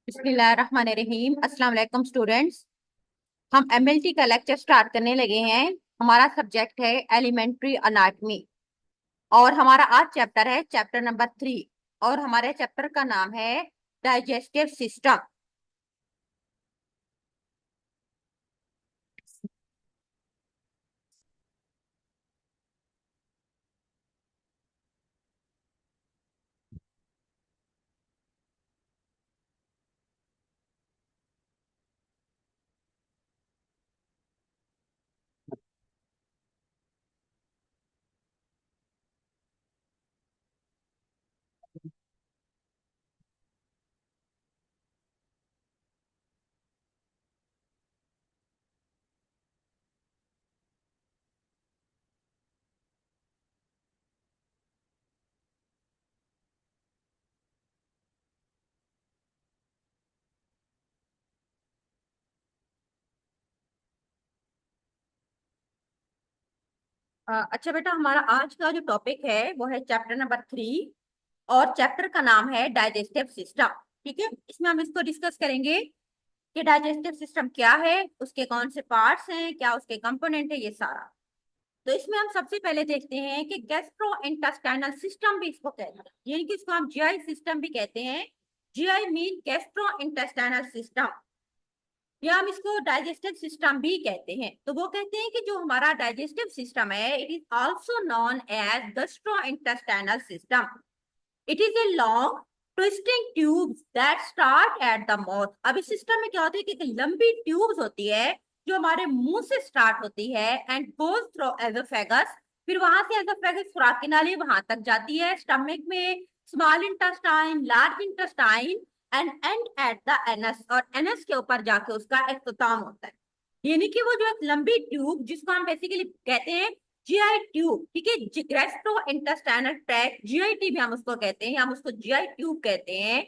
बिस्मिल्लाहिर्रहमानिर्रहीम। अस्सलाम वालेकुम स्टूडेंट्स। हम एमएलटी का लेक्चर स्टार्ट करने लगे हैं। हमारा सब्जेक्ट है एलिमेंट्री अनाटमी और हमारा आज चैप्टर है चैप्टर नंबर 3 और हमारे चैप्टर का नाम है डाइजेस्टिव सिस्टम। अच्छा बेटा, हमारा आज का जो टॉपिक है वो है चैप्टर नंबर 3 और चैप्टर का नाम है डाइजेस्टिव सिस्टम। ठीक है, इसमें हम इसको डिस्कस करेंगे कि डाइजेस्टिव सिस्टम क्या है, उसके कौन से पार्ट्स हैं, क्या उसके कंपोनेंट है, ये सारा। तो इसमें हम सबसे पहले देखते हैं कि गैस्ट्रो इंटेस्टाइनल सिस्टम भी इसको कहते हैं, यानी कि इसको हम जीआई सिस्टम भी कहते हैं। GI mean gastro intestinal system, या हम इसको डाइजेस्टिव सिस्टम भी कहते हैं। तो वो कहते हैं कि जो हमारा डाइजेस्टिव सिस्टम है, it is also known as gastro intestinal system. It is a long twisting tubes that start at the mouth. अब इस सिस्टम में क्या होता है कि एक लंबी ट्यूब्स होती है जो हमारे मुंह से स्टार्ट होती है एंड गोज थ्रू एजोफेगस। फिर वहां से एजोफेगस खुराक की नाली वहां तक जाती है, स्टमक में, small intestine, large intestine and and at the anus, और एनस के ऊपर जाके उसका इख्तिताम होता है। यानी कि वो जो एक लंबी ट्यूब जिसको हम बेसिकली कहते हैं जीआई ट्यूब, ठीक है, गैस्ट्रो इंटेस्टाइनल ट्रैक्ट, जीआईटी भी हम उसको कहते हैं, हम उसको जीआई ट्यूब कहते हैं,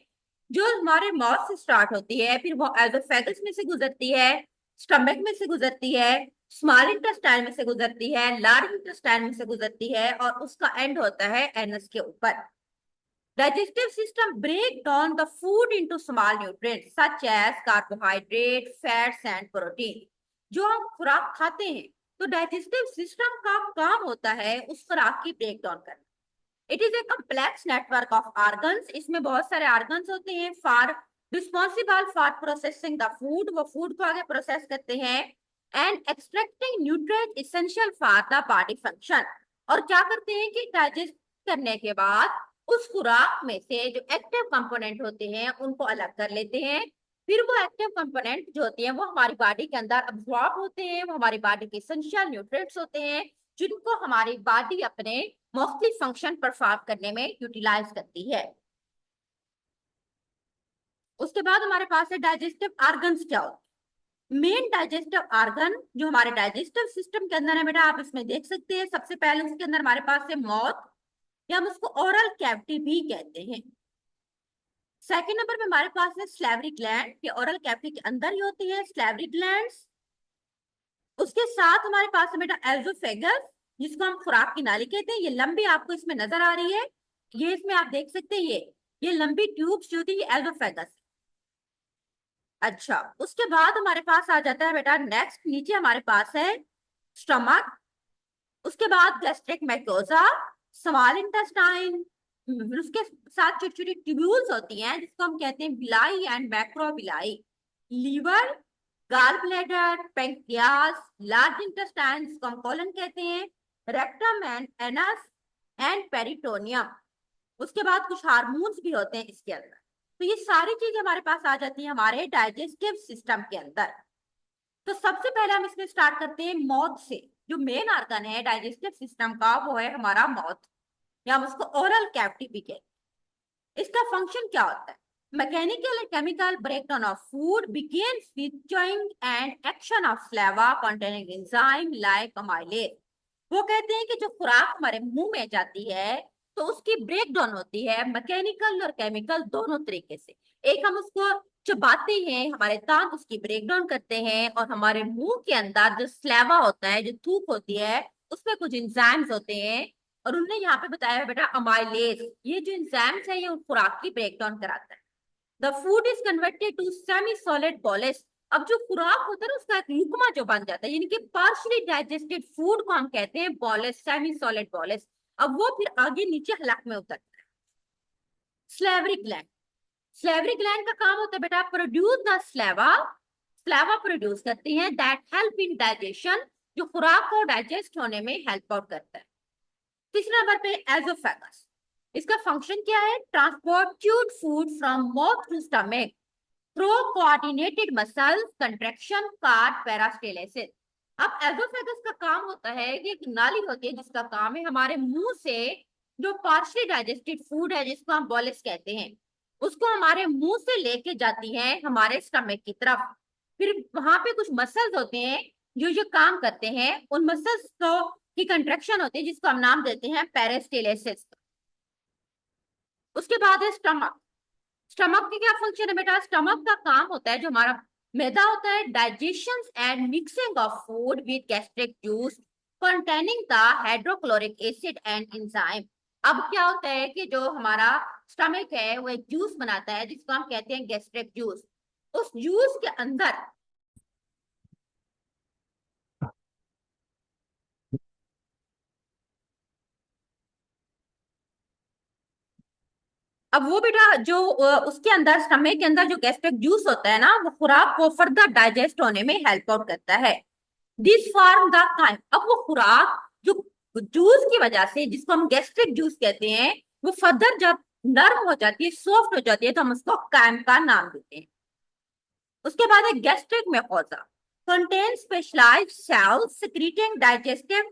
जो हमारे माउथ से स्टार्ट होती है, फिर वो एसोफेगस में से गुजरती है, स्टमक में से गुजरती है, स्मॉल इंटेस्टाइन में से गुजरती है, लार्ज इंटेस्टाइन में से गुजरती है, और उसका एंड होता है एनस के ऊपर। Digestive system break down the food into small nutrients such as carbohydrate, fats and protein। जो हम खुराक खाते हैं, तो डाइजेस्टिव सिस्टम का काम होता है उस खुराक की ब्रेक डाउन करना। It is A complex network of organs, इसमें बहुत सारे ऑर्गन्स होते हैं for responsible for processing the food, वो फूड को आगे प्रोसेस करते हैं, and extracting nutrient essential for the body function. और क्या करते हैं कि डाइजेस्ट करने के बाद उस खुराक में से जो एक्टिव कंपोनेंट होते हैं उनको अलग कर लेते हैं। फिर वो एक्टिव कंपोनेंट जो होते हैं वो हमारी बॉडी के अंदर अब्सॉर्ब होते हैं, वो हमारी बॉडी के एसेंशियल न्यूट्रिएंट्स होते हैं जिनको हमारी बॉडी अपने मुख्तलिफ फंक्शन परफॉर्म करने में यूटिलाइज करती है। उसके बाद हमारे पास है डाइजेस्टिव ऑर्गन्स क्या होते हैं। मेन डाइजेस्टिव ऑर्गन जो हमारे डाइजेस्टिव सिस्टम के अंदर है बेटा, आप इसमें देख सकते हैं, सबसे पहले उसके अंदर हमारे पास है माउथ, या हम उसको ओरल कैविटी भी कहते हैं। सेकेंड नंबर पे हमारे पास है स्लैवरी ग्लैंड, ये ओरल कैविटी के अंदर ही होती है स्लैवरी ग्लैंड्स। उसके साथ हमारे पास है बेटा एजोफेगस, जिसको हम खुराक की नाली कहते हैं, ये लंबी आपको इसमें नजर आ रही है, ये इसमें आप देख सकते हैं, ये लंबी ट्यूब्स जो थी ये एजोफेगस। अच्छा, उसके बाद हमारे पास आ जाता है बेटा नेक्स्ट, नीचे हमारे पास है स्टमक, उसके बाद गैस्ट्रिक मैक्रोजा, स्मॉल इंटेस्टाइन, उसके साथ छोटी छोटी ट्यूब्यूल्स होती हैं जिसको हम कहते हैं villi and microvilli, liver, gall bladder, pancreas, large intestine जिसको हम कोलन कहते हैं, rectum and anus and peritoneum. उसके बाद कुछ हार्मोन्स भी होते हैं इसके अंदर। तो ये सारी चीजें हमारे पास आ जाती हैं हमारे डाइजेस्टिव सिस्टम के अंदर। तो सबसे पहले हम इसमें स्टार्ट करते हैं मौत से। जो मेन ऑर्गन है डाइजेस्टिव सिस्टम का वो है हमारा माउथ, या हम उसको ओरल कैविटी भी कहते हैं। इसका फंक्शन क्या होता है? Mechanical and chemical breakdown of food begins with chewing and action of saliva containing enzyme like amylase। वो कहते हैं कि जो खुराक हमारे मुंह में जाती है तो उसकी ब्रेक डाउन होती है मैकेनिकल और केमिकल दोनों तरीके से। एक, हम उसको चबाते हैं, हमारे दांत उसकी ब्रेक डाउन करते हैं, और हमारे मुंह के अंदर जो स्लेवा होता है, जो थूक होती है, उसमें कुछ इंजाइम्स होते हैं, और उन्होंने यहाँ पे बताया है बेटा अमाइलेज, ये जो इंजाइम्स है ये खुराक की ब्रेक डाउन कराता है। The food is converted to semi solid bolus. अब जो खुराक होता है ना उसका एक रुकमा जो बन जाता है, यानी कि पार्शली डाइजेस्टेड फूड को हम कहते हैं बॉलेस, सेमी सॉलिड बॉलेस। अब वो फिर आगे नीचे हलक में उतरता है। स्लेवरी ग्लैंड, स्लेवरी ग्लैंड का काम होता है बेटा produce the saliva, saliva produce करती हैं दैट हेल्प इन डाइजेशन, जो खुराक को डाइजेस्ट होने में हेल्प आउट करता है। तीसरे नंबर पे एजोफेगस, इसका फंक्शन क्या है? Transport chewed food from mouth to stomach through coordinated muscles contraction called peristalsis. अब एजोफेगस का काम होता है कि एक नाली होती है जिसका काम है हमारे मुंह से जो पार्शली डाइजेस्टेड फूड है जिसको हम बॉलिस कहते हैं, उसको हमारे मुंह से लेके जाती है हमारे स्टमक की तरफ। फिर वहां पे कुछ मसल्स होते हैं जो ये काम करते हैं, उन मसल्स को की कंट्रैक्शन होती है जिसको हम नाम देते हैं पेरिस्टालसिस। उसके बाद है स्टमक। स्टमक की क्या फंक्शन है बेटा? स्टमक का काम होता है जो हमारा मैदा होता है digestion and mixing of food with gastric juice containing the hydrochloric acid and enzyme. अब क्या होता है कि जो हमारा स्टमक है वो एक जूस बनाता है जिसको हम कहते हैं गैस्ट्रिक जूस। उस जूस के अंदर अब वो बेटा जो उसके अंदर स्टमक के अंदर जो गैस्ट्रिक जूस होता है ना वो खुराक को फर्दर डाइजेस्ट होने में हेल्प आउट करता है। दिस फॉर्म द काइम, अब वो खुराक जो जूस की वजह से जिसको हम गैस्ट्रिक जूस कहते हैं वो फर्दर जब नर्म हो जाती है, सॉफ्ट हो जाती है, तो हम उसको काइम का नाम देते हैं। उसके बाद है gastric mucosa, contain specialized cells secreting digestive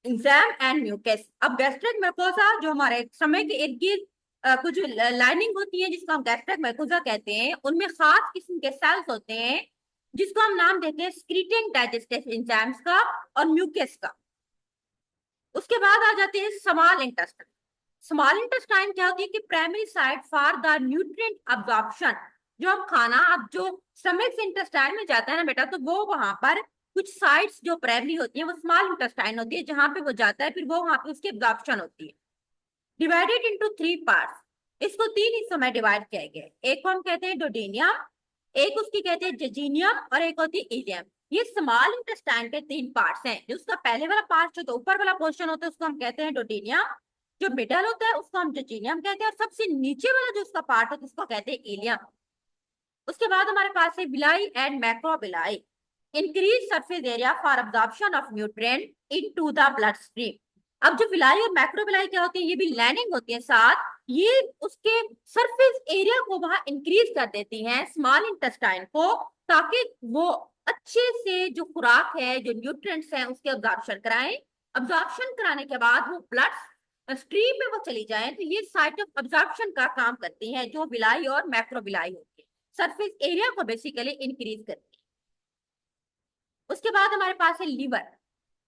enzyme and mucus. अब गैस्ट्रिक म्यूकोसा जो हमारे स्टमक के इर्द गिर्द कुछ लाइनिंग होती है जिसको हम गैस्ट्रिक म्यूकोसा कहते हैं, उनमें खास किस्म के सेल्स होते हैं जिसको हम नाम देते हैं स्क्रीटिंग डाइजेस्टिव एंजाइम्स का और म्यूकस का। उसके बाद आ जाते हैं स्मॉल इंटेस्टाइन। स्मॉल इंटेस्टाइन क्या होती है कि primary site for the nutrient absorption. जो हम खाना अब जो स्टमक से इंटेस्टाइन में जाता है ना बेटा, तो वो वहां पर कुछ साइट्स जो प्राइमरी होती है वो स्मॉल इंटेस्टाइन होती है जहां पे वो जाता है, फिर वो वहां पे उसकी एब्जॉर्प्शन होती है। डिवाइडेड इनटू थ्री पार्ट्स, इसको तीन हिस्सों में डिवाइड किया गया है। एक को हम कहते हैं डोडेनियम, एक उसकी कहते हैं जेजिनियम और एक होती है इलियम। ये स्मॉल इंटेस्टाइन के तीन पार्ट्स हैं। जो उसका पहले वाला पार्ट जो तो ऊपर वाला पोर्शन होता है उसको हम कहते हैं डोडेनियम, जो मिडल होता है उसको हम जेजिनियम कहते हैं, और सबसे नीचे वाला जो उसका पार्ट होता है उसको कहते हैं इलियम। उसके बाद हमारे पास है villi and microvilli, increase surface area for absorption of nutrient into the blood stream. अब जो विलाई और मैक्रोविलाई क्या होती है, ये भी लाइनिंग होती है साथ, ये उसके सरफेस एरिया को वहां इंक्रीज कर देती हैं स्मॉल इंटेस्टाइन को, ताकि वो अच्छे से जो खुराक है जो न्यूट्रिएंट्स हैं उसके अब्जॉर्प्शन कराएं। अब्जॉर्प्शन कराने के बाद वो ब्लड स्ट्रीम में वो चली जाए, तो ये साइट ऑफ अब्जॉर्प्शन का काम करती हैं जो विलाई और मैक्रोविलाई होती है, सरफेस एरिया को बेसिकली इंक्रीज करती है। उसके बाद हमारे पास है लीवर।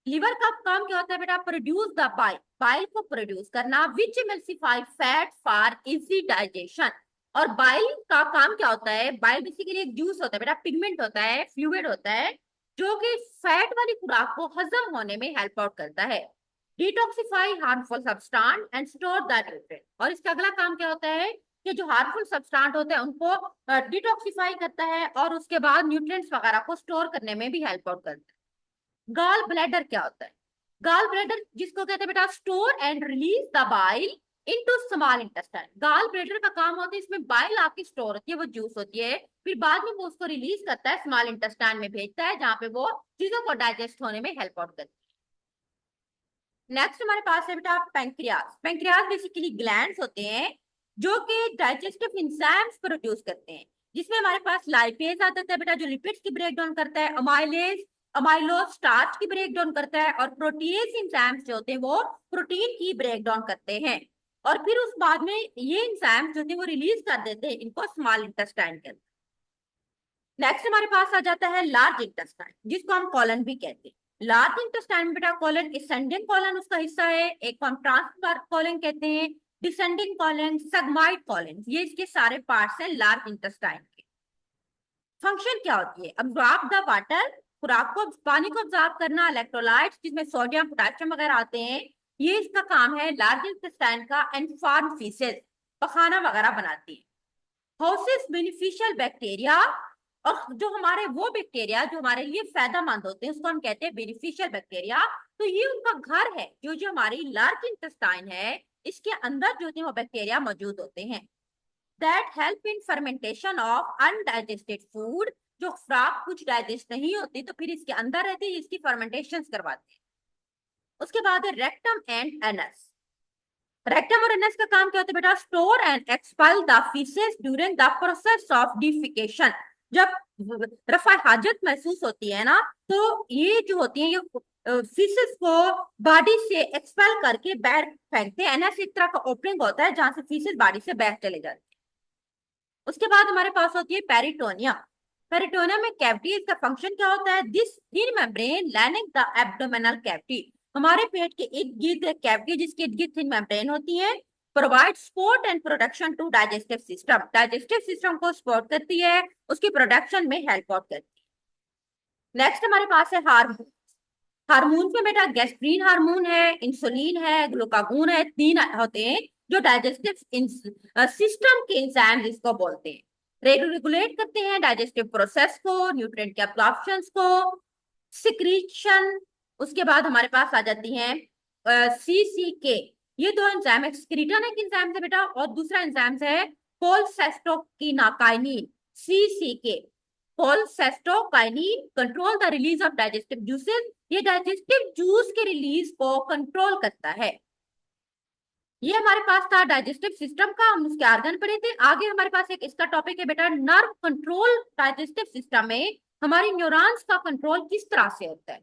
लीवर का काम क्या होता है बेटा? प्रोड्यूस द बाइल, बाइल को प्रोड्यूस करना विच एमल्सिफाई फैट फॉर इजी डाइजेशन। और बाइल का काम क्या होता है? बाइल बेसिकली एक जूस होता है बेटा, पिगमेंट होता है, फ्लूइड होता है, जो कि फैट वाली खुराक को हजम होने में हेल्प आउट करता है। Detoxify harmful substance and store the nutrient. और इसका अगला काम क्या होता है कि जो हार्मफुल सब्सटेंस होते हैं उनको डिटॉक्सिफाई करता है और उसके बाद न्यूट्रिएंट्स वगैरह को स्टोर करने में भी हेल्प आउट करता है। गॉल ब्लैडर क्या होता है? गॉल ब्लैडर जिसको कहते हैं बेटा store and release the bile into small intestine. Gall bladder का काम होता है इसमें बाइल आपकी स्टोर होती है, वो जूस होती है, फिर बाद में वो उसको रिलीज करता है स्मॉल इंटेस्टाइन में भेजता है जहां पे वो चीजों को डाइजेस्ट होने में हेल्प आउट करती है। नेक्स्ट हमारे पास है बेटा पेंक्रियाज। पेंक्रियाज बेसिकली ग्लैंड्स होते हैं जो कि डाइजेस्टिव एंजाइम्स प्रोड्यूस करते हैं, जिसमें हमारे पास लाइपेज आता है बेटा जो लिपिड्स की ब्रेक डाउन करता है, अमाइलेज अमाइलोज स्टार्च की ब्रेक डाउन करता है, और प्रोटीएज एंजाइम्स जो होते हैं वो प्रोटीन की ब्रेक डाउन करते हैं, और फिर उस बाद में ये एंजाइम्स जो होते हैं वो रिलीज कर देते हैं इनको स्मॉल इंटेस्टाइन के अंदर। नेक्स्ट हमारे पास आ जाता है लार्ज इंटेस्टाइन, जिसको हम कॉलन भी कहते हैं। लार्ज इंटेस्टाइन में बेटा कॉलन डिसेंडिंग कॉलन उसका हिस्सा है, एक को हम ट्रांसवर्स कॉलन कहते हैं, डिसेंडिंग कॉलन, सेगमाइड कॉलन, ये इसके सारे पार्ट्स हैं लार्ज इंटेस्टाइन के। फंक्शन क्या होती है? अब्जॉर्ब द वाटर, खुराक को पानी को अब्जॉर्ब करना, इलेक्ट्रोलाइट्स जिसमें सोडियम पोटेशियम वगैरह आते हैं, ये इसका काम है लार्ज इंटेस्टाइन का, एंड फॉर्म फीसेस, पखाना वगैरह बनाती है। हाउसेस बेनिफिशियल बैक्टीरिया, और जो हमारे वो बैक्टीरिया जो हमारे लिए फायदेमंद होते हैं उसको हम कहते हैं बेनिफिशियल बैक्टीरिया। तो ये उनका घर है, जो जो हमारी लार्ज इंटेस्टाइन है इसके अंदर जो होते हैं वो बैक्टीरिया मौजूद होते हैं। That help in fermentation of undigested food, जो फ्राक कुछ डाइजेस्ट नहीं होती तो फिर इसके अंदर रहते हैं, इसकी फर्मेंटेशन करवाते हैं। उसके बाद है रेक्टम एंड एनस। रेक्टम और एनस का काम क्या होता है बेटा? Store and expel the faeces during the process of defecation. जब रफा हाजत महसूस होती है ना, तो ये जो होती है ये फीसेस को बॉडी से एक्सपेल करके बाहर फेंकते हैं। एनस एक तरह का ओपनिंग होता है जहां से फीसेस बॉडी से बाहर चले जाते हैं। उसके बाद हमारे पास होती है पेरिटोनिया। पेरिटोनिया में कैविटी, इसका फंक्शन क्या होता है? This thin membrane lining the abdominal cavity, हमारे पेट के इर्द गिर्द एक कैविटी जिसके इर्द गिर्द थिन मेम्ब्रेन होती है, provide support and production to digestive system, digestive system को सपोर्ट करती है, उसकी प्रोडक्शन में हेल्प आउट करती है। नेक्स्ट हमारे पास है हार्मोन। हार्मोन में बेटा गैस्ट्रीन हार्मोन है, इंसुलिन है, ग्लूकागोन है, तीन होते हैं जो डाइजेस्टिव सिस्टम के एंजाइम जिसको बोलते हैं, रेगुलेट करते हैं डाइजेस्टिव प्रोसेस को, न्यूट्रिएंट के अब्जॉर्प्शन को, सिक्रीशन। उसके बाद हमारे पास आ जाती हैं CCK। ये दो एंजाइम, एक्सक्रीटन एक एंजाइम है बेटा और दूसरा एंजाइम है cholecystokinin, CCK। Cholecystokinin control the release of digestive juices, ये डाइजेस्टिव जूस के रिलीज को कंट्रोल करता है। ये हमारे पास था डाइजेस्टिव सिस्टम का, हम उसके ऑर्गन पढ़े थे। आगे हमारे पास एक इसका टॉपिक है बेटा नर्व कंट्रोल। डाइजेस्टिव सिस्टम में हमारी न्यूरॉन्स का कंट्रोल किस तरह से होता है?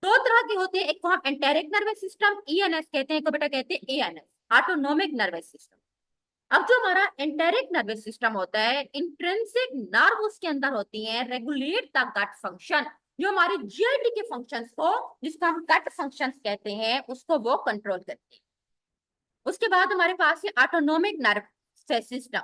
दो तरह के होते हैं, एक को हम एंटेरिक नर्वस सिस्टम ENS कहते हैं, एक को बेटा कहते हैं ANS, ऑटोनोमिक नर्वस सिस्टम। अब जो हमारा एंटेरिक नर्वस सिस्टम होता है, इंट्रिंसिक नर्व उसके अंदर होती है, रेगुलेट द गट फंक्शन, जो हमारे GIT के फंक्शंस को, जिसको हम गट फंक्शंस कहते हैं, उसको वो कंट्रोल करती है। उसके बाद हमारे पास है autonomic nerve system.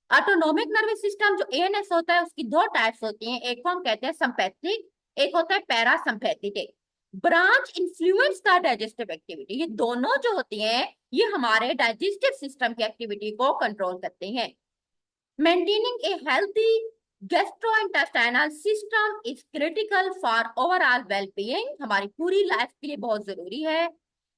Autonomic nervous system जो ANS होता है उसकी दो टाइप्स होती हैं, एक को हम कहते हैं सिंपैथिक, एक होता है parasympathetic. Branch influence the digestive activity, ये दोनों जो होती हैं ये हमारे डाइजेस्टिव सिस्टम की एक्टिविटी को कंट्रोल करते हैं। Maintaining a healthy gastrointestinal system is critical for overall wellbeing, हमारी पूरी लाइफ के लिए बहुत जरूरी है।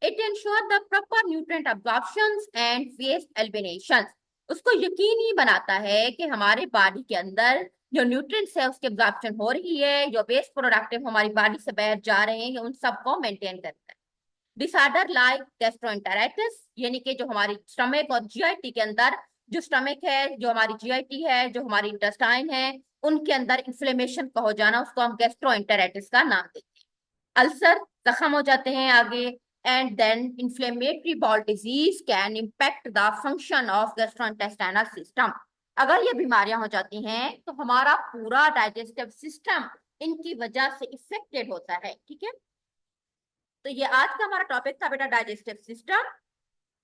It ensure the proper nutrient absorption and waste elimination, उसको यकीनी बनाता है कि हमारे बॉडी के अंदर जो न्यूट्रिएंट्स है उसकी अब्जॉर्प्शन हो रही है, जो वेस्ट प्रोडक्टिव हमारी बॉडी से बाहर जा रहे हैं, उन सबको मेंटेन करता है। डिसऑर्डर लाइक गैस्ट्रोएंटेराइटिस, यानी कि जो हमारी स्टमक और GIT के अंदर, जो स्टमक है, जो हमारी GIT है, जो हमारी इंटेस्टाइन है, उनके अंदर इन्फ्लेमेशन का हो जाना, उसको हम गैस्ट्रोएंटेराइटिस का नाम देते हैं। अल्सर, जख्म हो जाते हैं आगे, and then inflammatory bowel disease can impact the function of gastrointestinal system. अगर ये बीमारियां हो जाती हैं तो हमारा पूरा डाइजेस्टिव सिस्टम इनकी वजह से इफेक्टेड होता है। ठीक है, तो ये आज का हमारा टॉपिक था बेटा डाइजेस्टिव सिस्टम।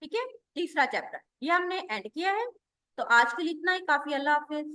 ठीक है, तीसरा चैप्टर ये हमने एंड किया है। तो आज के लिए इतना ही काफी। अल्लाह हाफिज।